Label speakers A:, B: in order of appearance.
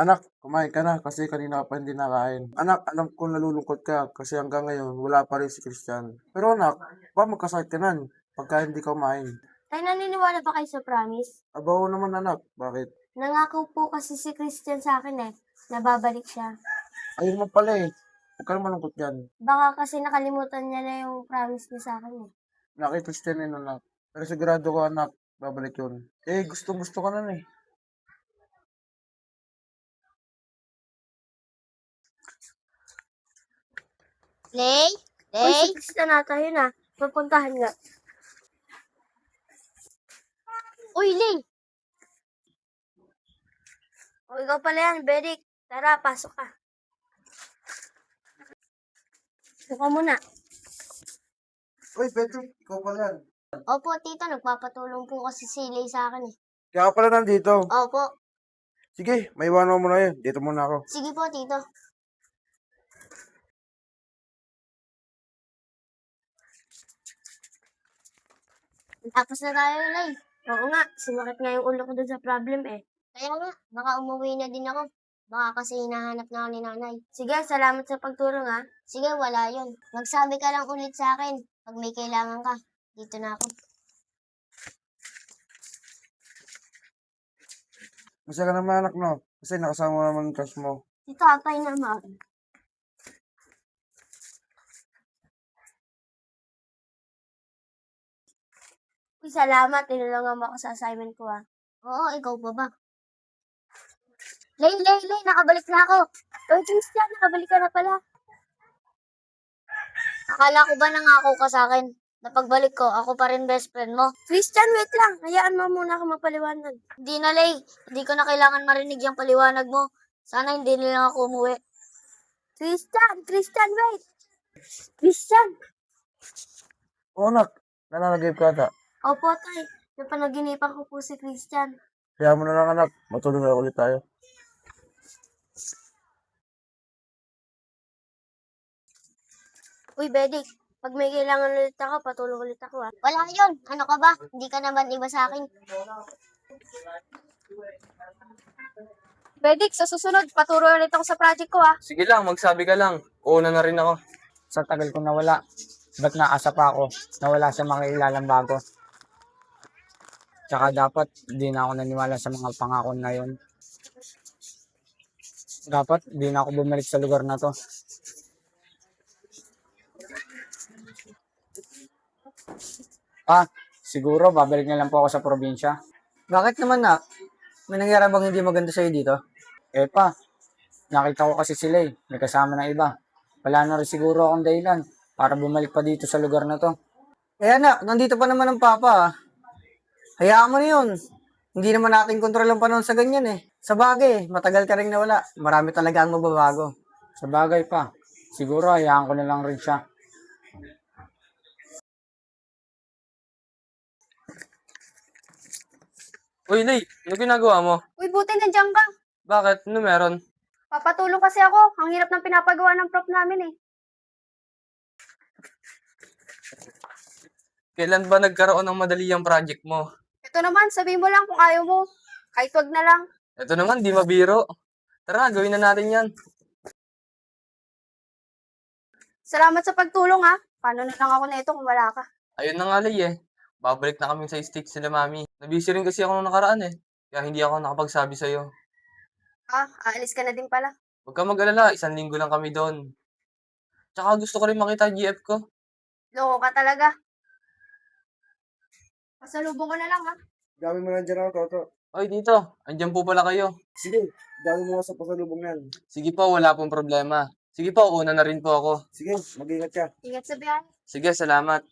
A: Anak, kumain ka na kasi kanina ka pa hindi nakain. Anak, alam ko nalulungkot ka kasi hanggang ngayon wala pa rin si Christian. Pero anak, baka magkasakit ka nan pagka hindi ka kumain.
B: Tay, naniniwala ba kayo sa promise?
A: Abaw naman anak, bakit?
B: Nangako po kasi si Christian sa akin eh, na babalik siya.
A: Ayun mo pala eh. Huwag ka na malungkot yan.
B: Baka kasi nakalimutan niya na yung promise niya sa akin eh.
A: Nakita Christian yun anak. Pero sigurado ko anak, babalik yun. Eh, gustong gusto ka na eh.
B: Lay? Uy, si Christian nata yun ah. Pupuntahan nga. Uy, Lay! O, ikaw pala yan, Beric. Tara, pasok ka. Suka muna.
A: Uy, Pedro, ikaw pala yan.
B: Opo, tito. Nagpapatulong po kasi si Lay sa akin eh.
A: Kaya ka pala nandito.
B: Opo.
A: Sige, may iwanan mo na yun. Dito muna ako.
B: Sige po, tito. Tapos na tayo, Lay. Oo nga, sumakit nga yung ulo ko dun sa problem eh. Kaya nga, baka umuwi na din ako. Baka kasi hinahanap na ako ni nanay. Sige, salamat sa pagtulong ha. Sige, wala yun. Magsabi ka lang ulit sa akin. Pag may kailangan ka, dito na ako.
A: Masaya ka naman anak no. Kasi nakasama mo naman yung crush mo.
B: Si tatay naman. Uy, salamat. Tinulungan mo ako sa assignment ko ha. Oo, ikaw pa ba? Lay, nakabalik na ako. Uy, Christian, nakabalik ka na pala. Akala ko ba nangako ka sa akin na pagbalik ko, ako pa rin best friend mo? Christian, wait lang. Hayaan mo muna ako mapaliwanag. Hindi na, Lay. Hindi ko na kailangan marinig yung paliwanag mo. Sana hindi na lang ako umuwi. Christian, wait. Christian.
A: Oo anak, nananagip ka ata.
B: Opo, tay. Napanaginipan ko po si Christian.
A: Kaya mo na lang anak, matulog na ulit tayo.
B: Uy, Bedik. Pag may kailangan ulit ako, patulong ulit ako ha. Wala yun. Ano ka ba? Hindi ka naman iba sa akin. Bedik, sa susunod, patuloy ulit ako sa project ko ha.
C: Sige lang, magsabi ka lang. Una na rin ako.
D: Sa tagal kong nawala, ba't naasa pa ako? Nawala sa mga ilalang bago. Tsaka dapat, di na ako naniwala sa mga pangako na yun. Dapat, di na ako bumalik sa lugar na to. Siguro, babalik na lang po ako sa probinsya.
E: Bakit naman na? May nangyari bang hindi maganda sa'yo dito?
D: Nakita ko kasi sila eh. May kasama na iba. Wala na rin siguro akong dahilan para bumalik pa dito sa lugar na to.
E: Anak, nandito pa naman ang papa ah. Hayaan mo na yun. Hindi naman natin kontrol ang panahon sa ganyan eh. Sa bagay, matagal ka rin nawala. Marami talaga ang magbabago.
D: Sa bagay pa, siguro hayaan ko na lang rin siya.
C: Uy, Lay, ano ginagawa mo?
B: Uy, buti nandiyan ka.
C: Bakit? Ano meron?
B: Papatulong kasi ako. Ang hirap ng pinapagawa ng prop namin eh.
C: Kailan ba nagkaroon ng madali ang project mo?
B: Ito naman, sabihin mo lang kung ayaw mo. Kahit wag na lang.
C: Ito naman, di mabiro. Tara, gawin na natin yan.
B: Salamat sa pagtulong ha. Paano na lang ako na ito kung wala ka?
C: Ayun na nga, Lay eh. Babalik na kami sa sticks sila mami. Nabisi rin kasi ako nung nakaraan eh. Kaya hindi ako nakapagsabi sa'yo.
B: Aalis ka na din pala.
C: Huwag ka mag-alala, 1 linggo lang kami doon. Tsaka gusto ko rin makita ang GF ko.
B: Loko ka talaga. Pasalubong ko na lang ha.
A: Dami mo na dyan ako, Toto.
C: Oy, dito. Andyan po pala kayo.
A: Sige, dami mo nga sa pasalubong yan.
C: Sige po, wala pong problema. Sige po, una na rin po ako.
A: Sige, mag-ingat ka.
B: Ingat sa biyahe.
C: Sige, salamat.